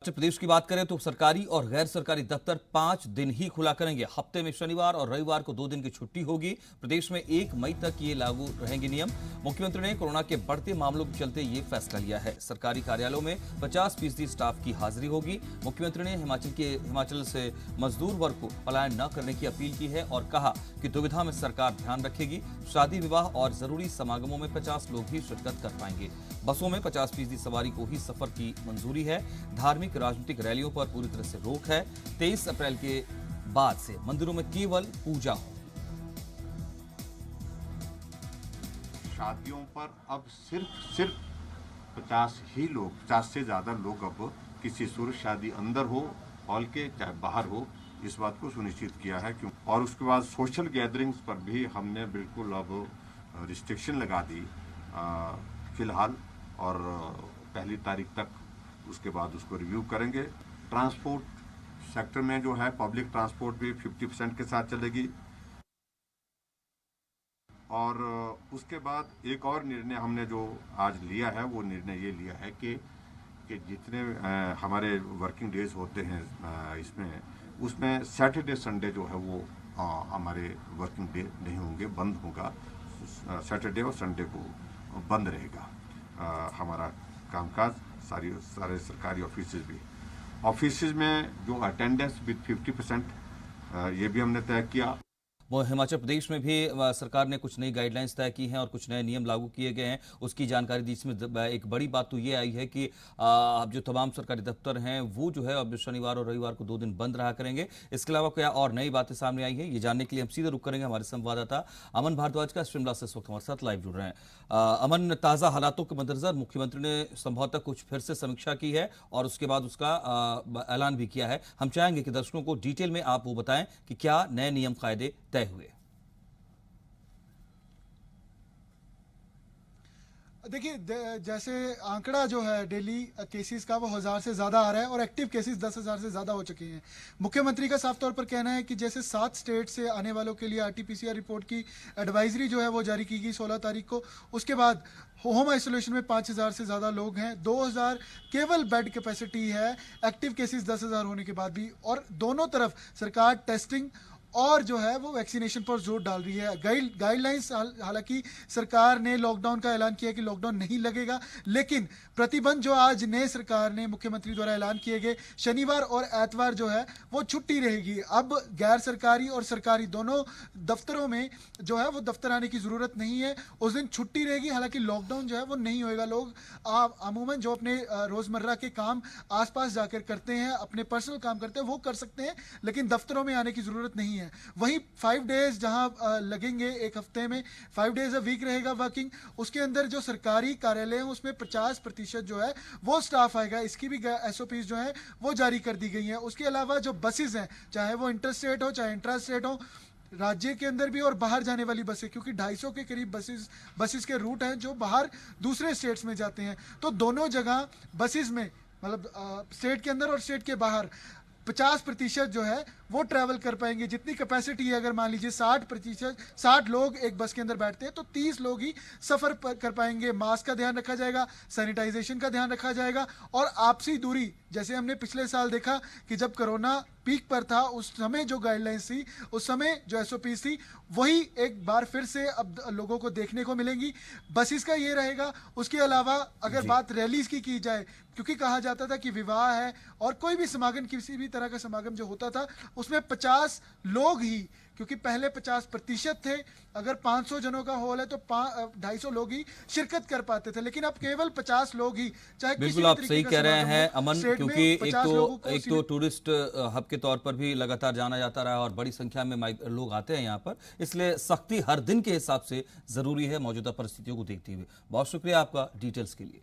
प्रदेश की बात करें तो सरकारी और गैर सरकारी दफ्तर 5 दिन ही खुला करेंगे। हफ्ते में शनिवार और रविवार को 2 दिन की छुट्टी होगी। प्रदेश में 1 मई तक ये लागू रहेंगे नियम। मुख्यमंत्री ने कोरोना के बढ़ते मामलों के चलते ये फैसला लिया है। सरकारी कार्यालयों में 50% स्टाफ की हाजिरी होगी। मुख्यमंत्री ने हिमाचल से मजदूर वर्ग को पलायन न करने की अपील की है और कहा कि दुविधा में सरकार ध्यान रखेगी। शादी विवाह और जरूरी समागमों में 50 लोग ही शिरकत कर पाएंगे। बसों में 50% सवारी को ही सफर की मंजूरी है। धार्मिक राजनीतिक रैलियों पर पूरी तरह से रोक है। 23 अप्रैल के बाद से मंदिरों में केवल पूजा हो। शादियों पर अब सिर्फ 50 ही लोग, 50 से ज्यादा लोग अब किसी सूरत शादी अंदर हो हॉल के चाहे बाहर हो, इस बात को सुनिश्चित किया है। क्यों और उसके बाद सोशल गैदरिंग्स पर भी हमने बिल्कुल अब रिस्ट्रिक्शन लगा दी फिलहाल, और 1 तारीख तक उसके बाद उसको रिव्यू करेंगे। ट्रांसपोर्ट सेक्टर में जो है पब्लिक ट्रांसपोर्ट भी 50% के साथ चलेगी। और उसके बाद एक और निर्णय हमने जो आज लिया है, वो निर्णय ये लिया है कि जितने हमारे वर्किंग डेज होते हैं इसमें, उसमें सैटरडे संडे जो है वो हमारे वर्किंग डे नहीं होंगे, बंद होगा। सैटरडे और संडे को बंद रहेगा हमारा कामकाज। सारे सरकारी ऑफिस में जो अटेंडेंस विद 50% ये भी हमने तय किया। वो हिमाचल प्रदेश में भी सरकार ने कुछ नई गाइडलाइंस तय की हैं और कुछ नए नियम लागू किए गए हैं, उसकी जानकारी दी। इसमें एक बड़ी बात तो ये आई है कि अब जो तमाम सरकारी दफ्तर हैं वो जो है अब शनिवार और रविवार को 2 दिन बंद रहा करेंगे। इसके अलावा क्या और नई बातें सामने आई है, ये जानने के लिए हम सीधे रुक करेंगे हमारे संवाददाता अमन भारद्वाज का शिमला से इस वक्त हमारे साथ लाइव जुड़ रहे हैं। अमन, ताज़ा हालातों के मद्देनजर मुख्यमंत्री ने संभवतः कुछ फिर से समीक्षा की है और उसके बाद उसका ऐलान भी किया है। हम चाहेंगे कि दर्शकों को डिटेल में आप वो बताएं कि क्या नए नियम कायदे तय हुए। देखिए, जैसे आंकड़ा जो है डेली केसेस का वो 1000 से ज़्यादा आ रहा है और एक्टिव केसेस 10,000 से ज़्यादा हो चुके हैं। मुख्यमंत्री का साफ तौर पर कहना है कि जैसे 7 स्टेट से आने वालों के लिए RT-PCR रिपोर्ट की एडवाइजरी जो है वो जारी की गई 16 तारीख को। उसके बाद होम आइसोलेशन में 5000 से ज़्यादा लोग हैं, 2000 केवल बेड कैपेसिटी है एक्टिव केसेस 10,000 होने के बाद भी। और दोनों तरफ सरकार टेस्टिंग और जो है वो वैक्सीनेशन पर जोर डाल रही है। गाइडलाइंस, हालांकि सरकार ने लॉकडाउन का ऐलान किया कि लॉकडाउन नहीं लगेगा, लेकिन प्रतिबंध जो आज नए सरकार ने मुख्यमंत्री द्वारा ऐलान किए गए, शनिवार और एतवार जो है वो छुट्टी रहेगी। अब गैर सरकारी और सरकारी दोनों दफ्तरों में जो है वो दफ्तर आने की जरूरत नहीं है, उस दिन छुट्टी रहेगी। हालांकि लॉकडाउन जो है वो नहीं होएगा। लोग अमूमन जो अपने रोजमर्रा के काम आसपास जाकर करते हैं, अपने पर्सनल काम करते हैं, वो कर सकते हैं, लेकिन दफ्तरों में आने की जरूरत नहीं है। वहीं 5 डेज जहां लगेंगे, एक हफ्ते में 5 डेज अ वीक रहेगा वर्किंग, उसके अंदर जो सरकारी कार्यालय है उसमें 50% जो है वो स्टाफ आएगा। इसकी भी SOPs जो है वो जारी कर दी गई हैं। उसके अलावा जो बसेज हैं, चाहे वो इंटरस्टेट हो चाहे इंट्रास्टेट हो, राज्य के अंदर भी और बाहर जाने वाली बसें, क्योंकि 250 के करीब बसेस के रूट हैं जो बाहर दूसरे स्टेट्स में जाते हैं, तो दोनों जगह बसेस में, मतलब स्टेट के अंदर और स्टेट के बाहर 50% जो है वो ट्रैवल कर पाएंगे। जितनी कैपेसिटी है, अगर मान लीजिए 60 लोग एक बस के अंदर बैठते हैं तो 30 लोग ही सफर कर पाएंगे। मास्क का ध्यान रखा जाएगा, सैनिटाइजेशन का ध्यान रखा जाएगा और आपसी दूरी, जैसे हमने पिछले साल देखा कि जब कोरोना पीक पर था उस समय जो गाइडलाइंस थी, उस समय जो SOPs थी, वही एक बार फिर से अब लोगों को देखने को मिलेंगी। बसेस का ये रहेगा। उसके अलावा अगर बात रैलीज की जाए, क्योंकि कहा जाता था कि विवाह है और कोई भी समागम, किसी भी तरह का समागम जो होता था उसमें 50 लोग ही, क्योंकि पहले 50% थे, अगर 500 जनों का हॉल है तो 250 लोग ही शिरकत कर पाते थे, लेकिन अब केवल 50 लोग ही, चाहे बिल्कुल आप सही कह रहे हैं अमन, क्योंकि एक तो टूरिस्ट हब के तौर पर भी लगातार जाना जाता रहा और बड़ी संख्या में लोग आते हैं यहाँ पर, इसलिए सख्ती हर दिन के हिसाब से जरूरी है मौजूदा परिस्थितियों को देखते हुए। बहुत शुक्रिया आपका डिटेल्स के लिए।